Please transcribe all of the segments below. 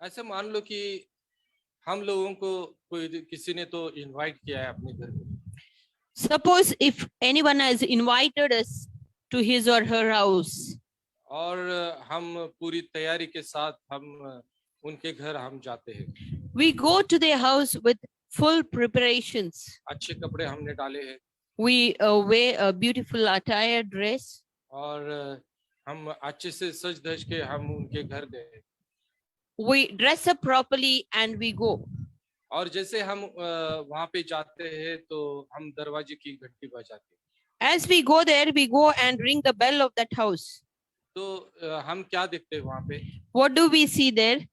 ऐसे मान लो कि हम लोगों को कोई किसी ने तो इनवाइट किया है अपने घर में, Suppose if anyone has invited us to his or her house, और हम पूरी तैयारी के साथ हम उनके घर हम जाते हैं। we go to their house with full preparations. अच्छे कपड़े हमने डाले हैं We wear a beautiful attire dress. और हम अच्छे से सज धज के हम उनके घर गए, We dress up properly and we go. और जैसे हम वहां पे जाते हैं तो हम दरवाजे की घंटी बजाते हैं। As we go there, we go and ring the bell of that house. तो हम क्या देखते हैं वहां पे? What do we see there?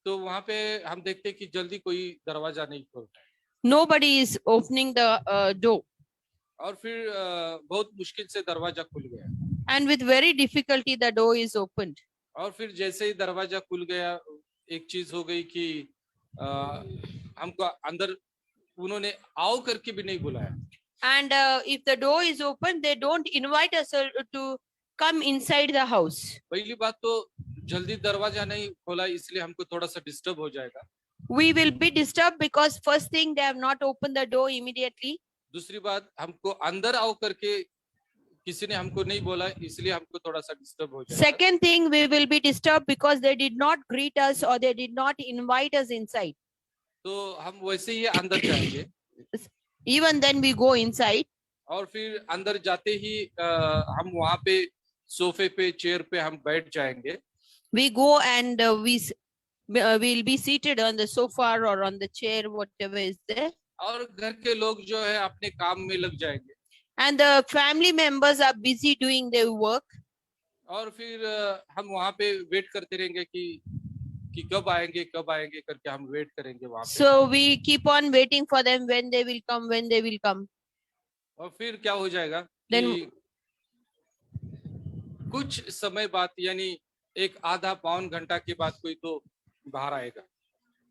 तो वहां पे हम देखते हैं कि जल्दी कोई दरवाजा नहीं खोलता है, Nobody is opening the door. और फिर बहुत मुश्किल से दरवाजा खुल गया, And with very difficulty, the door is opened. और फिर जैसे ही दरवाजा खुल गया एक चीज हो गई कि हमको अंदर उन्होंने आओ करके भी नहीं बुलाया। And if the door is open, they don't invite us to come inside the house. पहली बात तो जल्दी दरवाजा नहीं खोला इसलिए हमको थोड़ा सा डिस्टर्ब हो जाएगा। We will be disturbed because first thing they have not opened the door immediately. दूसरी बात हमको अंदर आओ करके किसी ने हमको नहीं बोला इसलिए हमको थोड़ा सा डिस्टर्ब हो जाएगा। Second thing, we will be disturbed because they did not greet us or they did not invite us inside. तो हम वैसे ही अंदर जाएंगे, Even then we go inside. और फिर अंदर जाते ही हम वहां पे सोफे पे चेयर पे हम बैठ जाएंगे, We go and we'll be seated on the sofa or on the chair, whatever is there. और घर के लोग जो है अपने काम में लग जाएंगे, And the family members are busy doing their work. और फिर हम वहां पे वेट करते रहेंगे कि कब आएंगे करके हम वेट करेंगे वहां पे। So we keep on waiting for them when they will come, when they will come. और फिर क्या हो जाएगा Then कि कुछ समय बाद यानी एक आधा पौन घंटा के बाद कोई तो बाहर आएगा,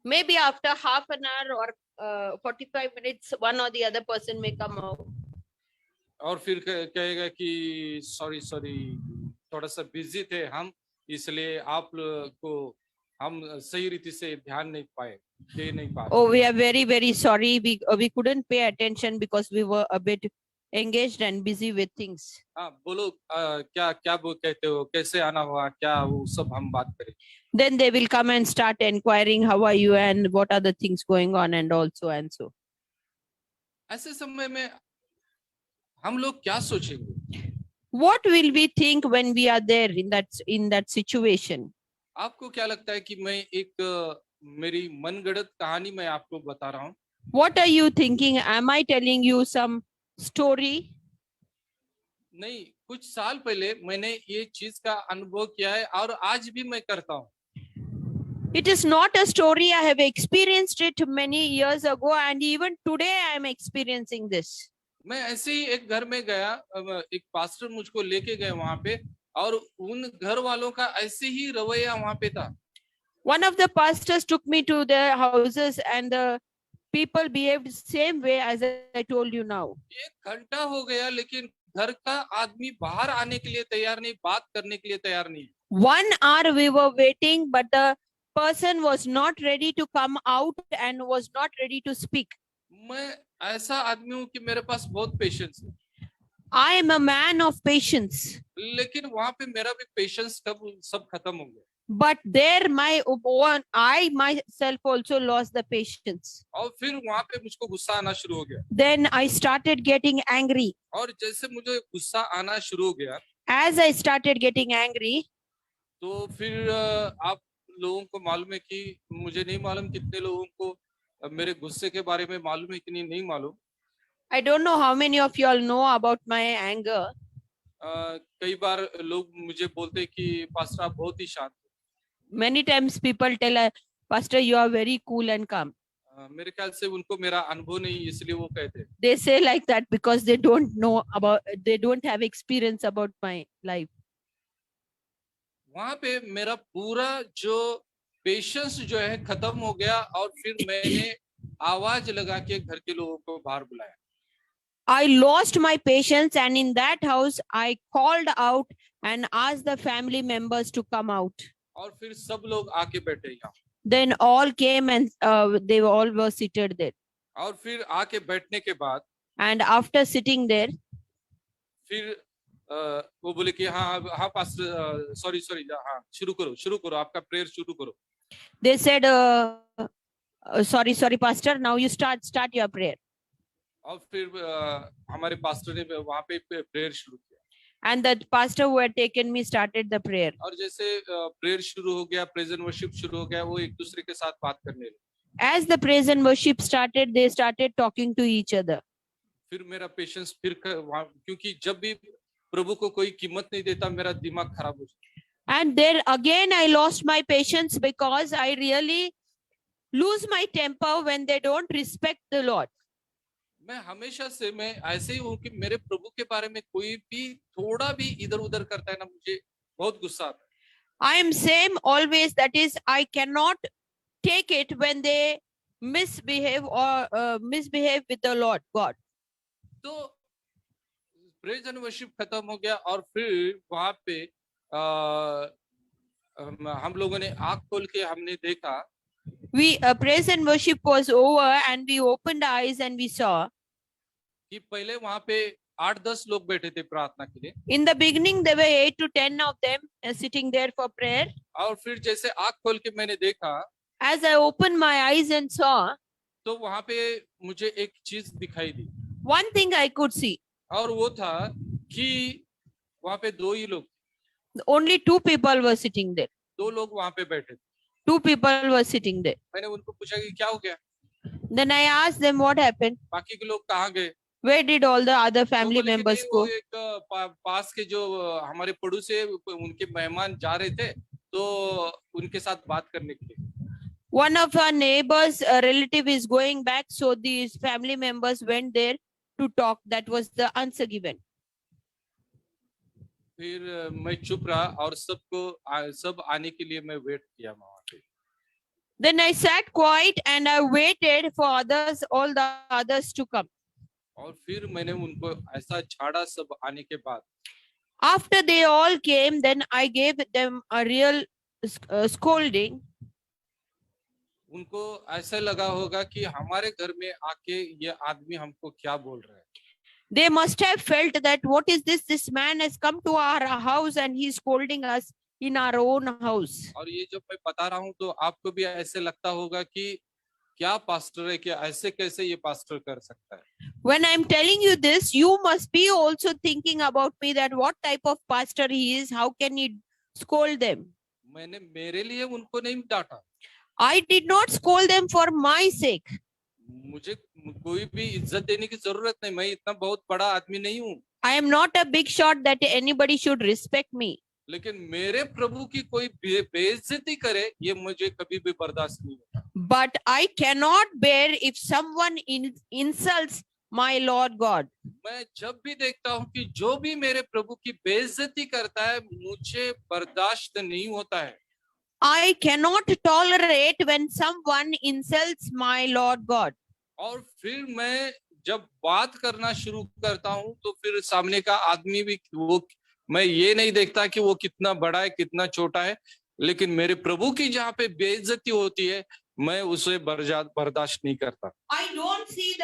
maybe after half an hour or 45 minutes, one or the other person may come out. और फिर कहेगा कि सॉरी थोड़ा सा बिजी थे हम, इसलिए आप को हम सही रीति से ध्यान नहीं दे नहीं पाए। Oh, we are very sorry. We couldn't pay attention because we were a bit engaged and busy with things. हाँ बोलो, क्या वो कहते हो, कैसे आना हुआ, क्या वो सब हम बात करें। Then they will come and start inquiring how are you and what are the things going on and also and so. ऐसे समय में हम लोग क्या सोचेंगे? What will we think when we are there in that situation? आपको क्या लगता है कि मैं एक मेरी मनगढ़ंत कहानी मैं आपको बता रहा हूँ? What are you thinking? Am I telling you some story? नहीं, कुछ साल पहले मैंने ये चीज का अनुभव किया है और आज भी मैं करता हूँ। It is not a story. I have experienced it many years ago and even today I am experiencing this. मैं ऐसे ही एक घर में गया, एक पास्टर मुझको लेके गए वहां पे, और उन घर वालों का ऐसे ही रवैया वहां पे था। One of the pastors took me to their houses and the people behaved same way as I told you now. एक घंटा हो गया लेकिन घर का आदमी बाहर आने के लिए तैयार नहीं, बात करने के लिए तैयार नहीं। 1 hour we were waiting, but the person was not ready to come out and was not ready to speak. मैं ऐसा आदमी हूँ कि मेरे पास बहुत पेशेंस है। I am a man of patience. लेकिन वहां पे मेरा भी पेशेंस कब सब खत्म हो गया। But there I myself also lost the patience. और फिर वहां पे मुझको गुस्सा आना शुरू हो गया। Then I started getting angry. और जैसे मुझे गुस्सा आना शुरू हो गया, As I started getting angry, तो फिर आप लोगों को मालूम है कि मुझे नहीं मालूम कितने लोगों को मेरे गुस्से के बारे में मालूम है कि नहीं मालूम। I don't know how many of you all know about my anger. कई बार लोग मुझे बोलते हैं कि पास्टर आप बहुत ही शांत। Many times people tell, Pastor, you are very cool and calm. मेरे ख्याल से उनको मेरा अनुभव नहीं इसलिए वो कहते। They say like that because they don't have experience about my life. वहां पे मेरा पूरा जो पेशेंस जो है खत्म हो गया, और फिर मैंने आवाज लगा के घर के लोगों को बाहर बुलाया। I lost my patience and in that house I called out and asked the family members to come out. और फिर सब लोग आके बैठे यहाँ। Then all came and they all were seated there. और फिर आके बैठने के बाद And after sitting there, फिर वो बोले कि हाँ हाँ पास्टर सॉरी सॉरी हाँ शुरू करो आपका प्रेयर शुरू करो. they said, sorry, pastor, now you start your prayer. और फिर हमारे पास्टर ने वहां पे प्रेयर शुरू किया. And the pastor who had taken me started the prayer. और जैसे प्रेयर शुरू हो गया, प्रेजेंट वर्शिप शुरू हो गया, वो एक दूसरे के साथ बात करने लगे. As the praise and worship started, they started talking to each other. फिर मेरा पेशेंस क्योंकि जब भी प्रभु को कोई कीमत नहीं देता मेरा दिमाग खराब हो जाता. And there again I lost my patience because I really lose my temper when they don't respect the Lord. मैं हमेशा से मैं ऐसे ही हूँ कि मेरे प्रभु के बारे में कोई भी थोड़ा भी इधर उधर करता है ना, मुझे बहुत गुस्सा आता है. I am same always, that is, I cannot take it when they misbehave or misbehave with the Lord God. तो प्रेज एंड वर्शिप खत्म हो गया और फिर वहां पे हम लोगों ने आंख खोल के हमने देखा. We praise and worship was over and we opened our eyes and we saw. कि पहले वहां पे 8-10 लोग बैठे थे प्रार्थना के लिए. In the beginning there were 8 to 10 of them sitting there for prayer. और फिर जैसे आंख खोल के मैंने देखा, As I opened my eyes and saw, तो वहां पे मुझे एक चीज दिखाई दी. one thing I could see. और वो था कि वहां पे 2 ही लोग, Only 2 people were sitting there. 2 लोग वहां पे बैठे थे. 2 people were sitting there. मैंने उनको पूछा कि क्या हो गया, Then I asked them what happened. बाकी के लोग कहाँ गए. Where did all the other तो family बोले कि members नहीं, go? वो एक पास के जो हमारे पड़ोसी है उनके मेहमान जा रहे थे तो उनके साथ बात करने के लिए. One of our neighbors, a relative, is going back, so these family members went there to talk. That was the answer given. फिर मैं चुप रहा और सब आने के लिए मैं वेट किया वहां पे. Then I sat quiet and I waited for others, all the others to come. और फिर मैंने उनको ऐसा झाड़ा सब आने के बाद. After they all came, then I gave them a real scolding. उनको ऐसा लगा होगा कि हमारे घर में आके ये आदमी हमको क्या बोल रहा है. They must have felt that what is this? This man has come to our house and he's scolding us in our own house. और ये जब मैं बता रहा हूँ तो आपको भी ऐसे लगता होगा कि क्या पास्टर है, क्या ऐसे कैसे ये पास्टर कर सकता है. When I'm telling you this, you must be also thinking about me, that what type of pastor he is, how can he scold them? मैंने मेरे लिए उनको नहीं डांटा. I did not scold them for my sake. मुझे कोई भी इज्जत देने की जरूरत नहीं, मैं इतना बहुत बड़ा आदमी नहीं हूँ. I am not a big shot that anybody should respect me. लेकिन मेरे प्रभु की कोई बेइज्जती करे ये मुझे कभी भी बर्दाश्त नहीं होता. But I cannot bear if someone insults my Lord God. मैं जब भी देखता हूँ कि जो भी मेरे प्रभु की बेइज्जती करता है मुझे बर्दाश्त नहीं होता है. I cannot tolerate when someone insults my Lord God. और फिर मैं जब बात करना शुरू करता हूँ तो फिर सामने का आदमी भी वो, मैं ये नहीं देखता कि वो कितना बड़ा है कितना छोटा है, लेकिन मेरे प्रभु की जहाँ पे बेइज्जती होती है मैं उसे बर्दाश्त नहीं करता. I don't see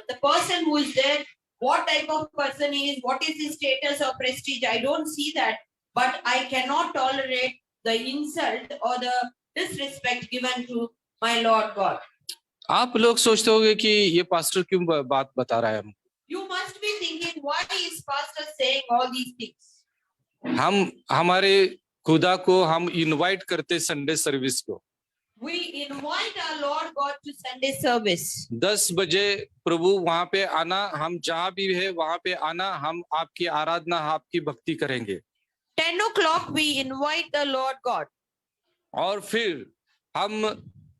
the person who is there, what type of person he is, what is his status or prestige. I don't see that, but I cannot tolerate the insult or the disrespect given to my Lord God. आप लोग सोचते होंगे कि ये pastor क्यों बात बता रहा है हमको. You must be thinking, why is pastor saying all these things? हम हमारे खुदा को हम इनवाइट करते संडे सर्विस को. We invite our Lord God to Sunday service. 10 बजे प्रभु वहां पे आना, हम जहाँ भी है वहां पे आना, हम आपकी आराधना आपकी भक्ति करेंगे. 10 o'clock we invite the Lord God. और फिर हम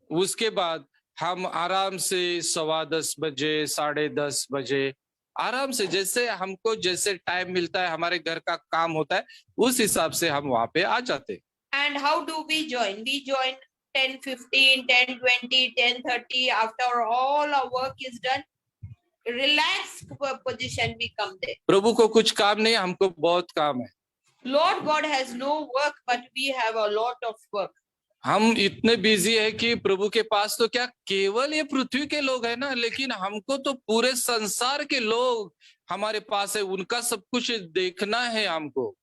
उसके बाद हम आराम से 10:15 बजे 10:30 बजे आराम से जैसे हमको जैसे टाइम मिलता है हमारे घर का काम होता है उस हिसाब से हम वहां पे आ जाते. And how do we join? We join 10:15, 10:20, 10:30. After all our work is done, relaxed position we come there. प्रभु को कुछ काम नहीं, हमको बहुत काम है. Lord God has no work, but we have a lot of work. हम इतने बिजी है कि प्रभु के पास तो क्या केवल ये पृथ्वी के लोग हैं ना, लेकिन हमको तो पूरे संसार के लोग हमारे पास है, उनका सब कुछ देखना है हमको।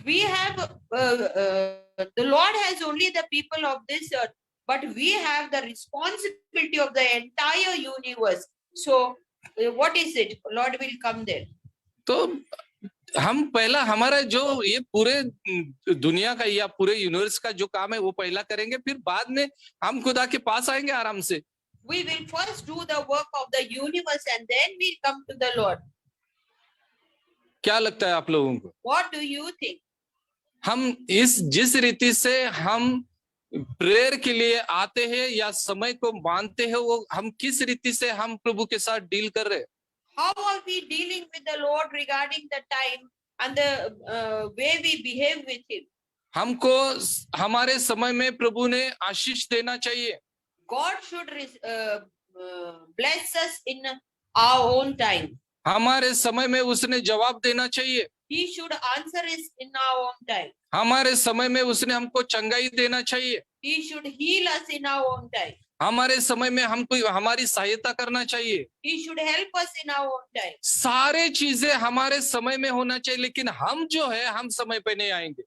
We have, the Lord has only the people of this earth, but we have the responsibility of the entire universe. So, what is it? Lord will come there. तो हम पहला हमारा जो ये पूरे दुनिया का या पूरे यूनिवर्स का जो काम है वो पहला करेंगे, फिर बाद में हम खुदा के पास आएंगे आराम से। We will first do the work of the universe and then we'll come to the Lord. क्या लगता है आप लोगों को? What do you think? हम जिस रीति से हम प्रेयर के लिए आते हैं या समय को मानते हैं, वो हम किस रीति से हम प्रभु के साथ डील कर रहे हैं? How are we dealing with the Lord regarding the time and the way we behave with Him? हमको हमारे समय में प्रभु ने आशीष देना चाहिए। God should bless us in our own time. हमारे समय में उसने जवाब देना चाहिए। He should answer us in our own time. हमारे समय में उसने हमको चंगाई देना चाहिए। He should heal us in our own time. हमारे समय में हमको हमारी सहायता करना चाहिए। He should help us in our own time. सारे चीजें हमारे समय में होना चाहिए, लेकिन हम जो है हम समय पे नहीं आएंगे।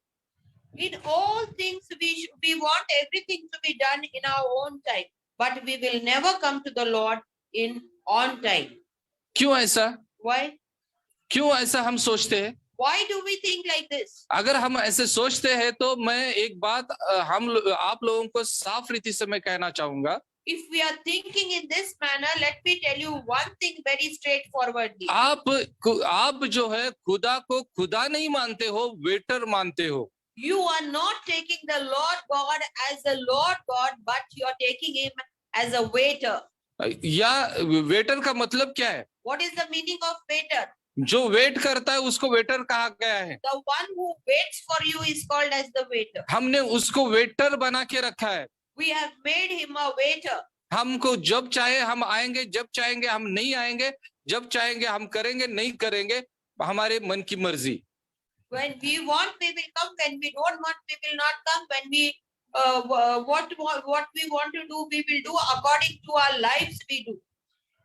In all things, we want everything to be done in our own time, but we will never come to the Lord in on time. क्यों ऐसा? Why? क्यों ऐसा हम सोचते हैं? Why do we think like this? अगर हम ऐसे सोचते हैं तो मैं एक बात आप लोगों को साफ रीति से मैं कहना चाहूंगा। If we are thinking in this manner, let me tell you one thing very straightforwardly. आप जो है खुदा को खुदा नहीं मानते हो, वेटर मानते हो। You are not taking the Lord God as the Lord God, but you are taking Him as a waiter. या वेटर का मतलब क्या है? What is the meaning of waiter? जो वेट करता है उसको वेटर कहा गया है। The one who waits for you is called as the waiter. हमने उसको वेटर बना के रखा है। We have made him a waiter. हमको जब चाहे हम आएंगे, जब चाहेंगे हम नहीं आएंगे, जब चाहेंगे हम करेंगे नहीं करेंगे, हमारे मन की मर्जी। When we want, we will come. When we don't want, we will not come. When we what we want to do, we will do according to our lives. We do.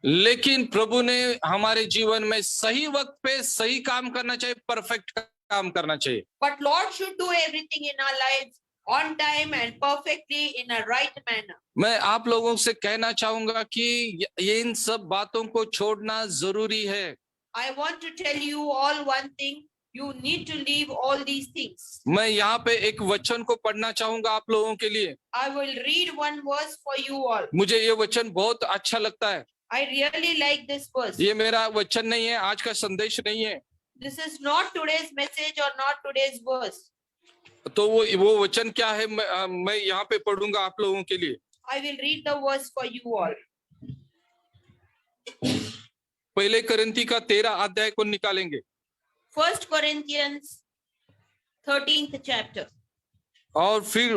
लेकिन प्रभु ने हमारे जीवन में सही वक्त पे सही काम करना चाहिए, परफेक्ट काम करना चाहिए। But Lord should do everything in our lives on time and perfectly in a right manner. मैं आप लोगों से कहना चाहूंगा कि ये इन सब बातों को छोड़ना जरूरी है। I want to tell you all one thing. You need to leave all these things. मैं यहाँ पे एक वचन को पढ़ना चाहूंगा आप लोगों के लिए। I will read one verse for you all. मुझे ये वचन बहुत अच्छा लगता है। I really like this verse. ये मेरा वचन नहीं है, आज का संदेश नहीं है। This is not today's message or not today's verse. तो वो वचन क्या है, मैं यहाँ पे पढ़ूंगा आप लोगों के लिए। I will read the verse for you all. पहले कोरिन्थी का 13 अध्याय को निकालेंगे। 1 Corinthians 13th chapter. और फिर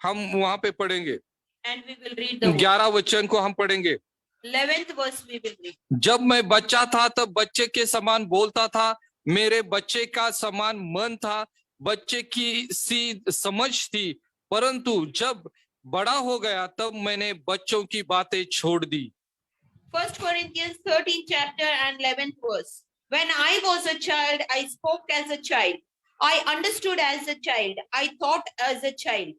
हम वहां पे पढ़ेंगे। And we will read the 11 वचन को हम पढ़ेंगे। 11th verse we will read. जब मैं बच्चा था तब बच्चे के समान बोलता था, मेरे बच्चे का समान मन था, बच्चे की सी समझ थी, परंतु जब बड़ा हो गया तब मैंने बच्चों की बातें छोड़ दी। 1 Corinthians 13th chapter and 11th verse. When I was a child, I spoke as a child. I understood as a child. I thought as a child.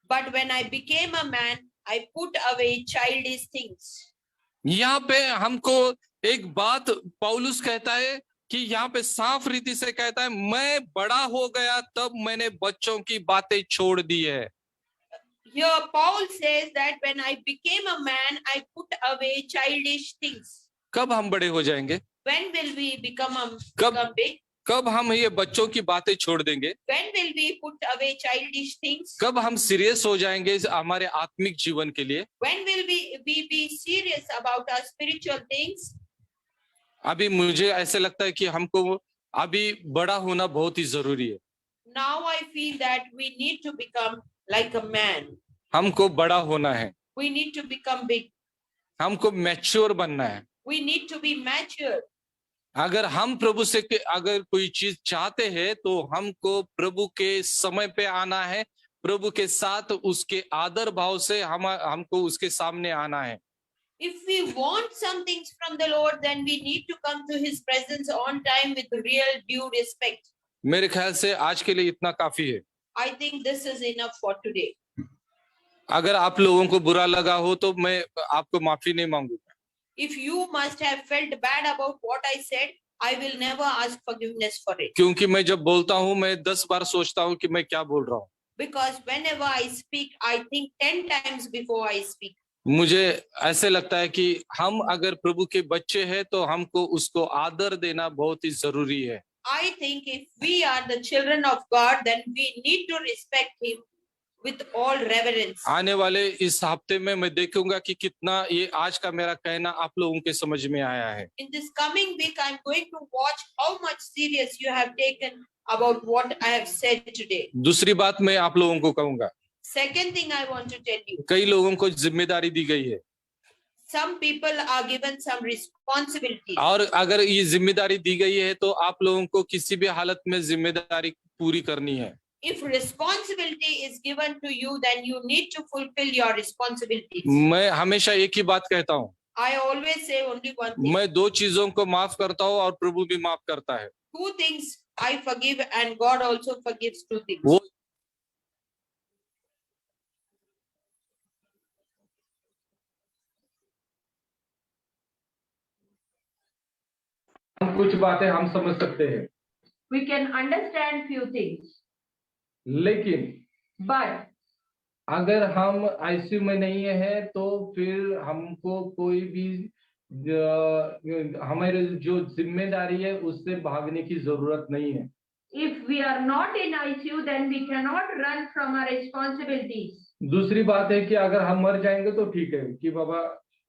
But when I became a man, I put away childish things. यहाँ पे हमको एक बात पौलुस कहता है कि यहाँ पे साफ रीति से कहता है, मैं बड़ा हो गया तब मैंने बच्चों की बातें छोड़ दी है। Here Paul says that when I became a man, I put away childish things. कब हम बड़े हो जाएंगे? When will we become big? कब हम ये बच्चों की बातें छोड़ देंगे? When will we put away childish things? कब हम सीरियस हो जाएंगे हमारे आत्मिक जीवन के लिए? When will we be serious about our spiritual things? अभी मुझे ऐसे लगता है कि हमको अभी बड़ा होना बहुत ही जरूरी है। Now I feel that we need to become like a man. हमको बड़ा होना है। We need to become big. हमको मैच्योर बनना है। We need to be mature. अगर हम प्रभु से अगर कोई चीज चाहते हैं तो हमको प्रभु के समय पे आना है, प्रभु के साथ उसके आदर भाव से हमको उसके सामने आना है। If we want some things from the Lord, then we need to come to His presence on time with real due respect. मेरे ख्याल से आज के लिए इतना काफी है। I think this is enough for today. अगर आप लोगों को बुरा लगा हो तो मैं आपको माफी नहीं मांगूंगा। If you must have felt bad about what I said, I will never ask forgiveness for it. क्योंकि मैं जब बोलता हूँ मैं 10 बार सोचता हूँ कि मैं क्या बोल रहा हूँ। Because whenever I speak, I think 10 times before I speak. मुझे ऐसे लगता है कि हम अगर प्रभु के बच्चे हैं तो हमको उसको आदर देना बहुत ही जरूरी है। I think if we are the children of God, then we need to respect Him with all reverence. आने वाले इस हफ्ते में मैं देखूंगा कि कितना ये आज का मेरा कहना आप लोगों के समझ में आया है। In this coming week, I'm going to watch how much serious you have taken about what I have said today. दूसरी बात मैं आप लोगों को कहूंगा, Second thing I want to tell you, कई लोगों को जिम्मेदारी दी गई है some people are given some responsibilities. और अगर ये जिम्मेदारी दी गई है तो आप लोगों को किसी भी हालत में जिम्मेदारी पूरी करनी है। If responsibility is given to you, then you need to fulfill your responsibilities. मैं हमेशा एक ही बात कहता हूँ, I always say only one thing. मैं 2 चीजों को माफ करता हूँ और प्रभु भी माफ करता है। Two things I forgive and God also forgives 2 things. वो हम कुछ बातें हम समझ सकते हैं, We can understand few things, लेकिन but अगर हम आईसीयू में नहीं है तो फिर हमको कोई भी हमारे जो जिम्मेदारी है उससे भागने की जरूरत नहीं है। if we are not in ICU, then we cannot run from our responsibilities. दूसरी बात है कि अगर हम मर जाएंगे तो ठीक है कि बाबा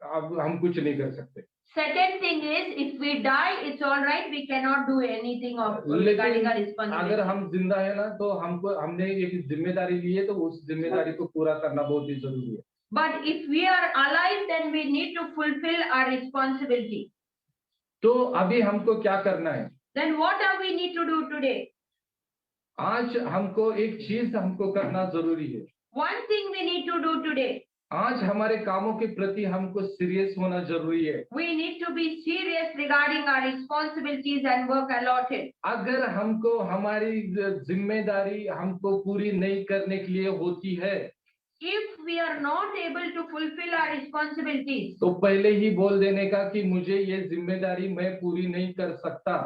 अब हम कुछ नहीं कर सकते। Second thing is, if we die, it's all right. We cannot do anything of regarding our responsibility. अगर हम जिंदा है ना तो हमने एक जिम्मेदारी ली है तो उस जिम्मेदारी को पूरा करना बहुत ही जरूरी है। But if we are alive, then we need to fulfill our responsibility. तो अभी हमको क्या करना है? Then what are we need to do today? आज हमको एक चीज हमको करना जरूरी है। One thing we need to do today. आज हमारे कामों के प्रति हमको सीरियस होना जरूरी है। We need to be serious regarding our responsibilities and work allotted. अगर हमको हमारी जिम्मेदारी हमको पूरी नहीं करने के लिए होती है, If we are not able to fulfill our responsibilities, तो पहले ही बोल देने का कि मुझे ये जिम्मेदारी मैं पूरी नहीं कर सकता।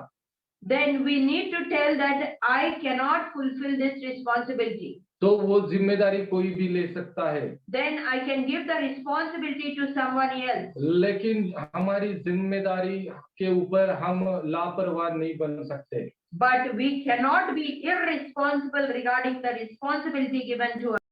then we need to tell that I cannot fulfill this responsibility. तो वो जिम्मेदारी कोई भी ले सकता है। Then I can give the responsibility to someone else. लेकिन हमारी जिम्मेदारी के ऊपर हम लापरवाह नहीं बन सकते। But we cannot be irresponsible regarding the responsibility given to us.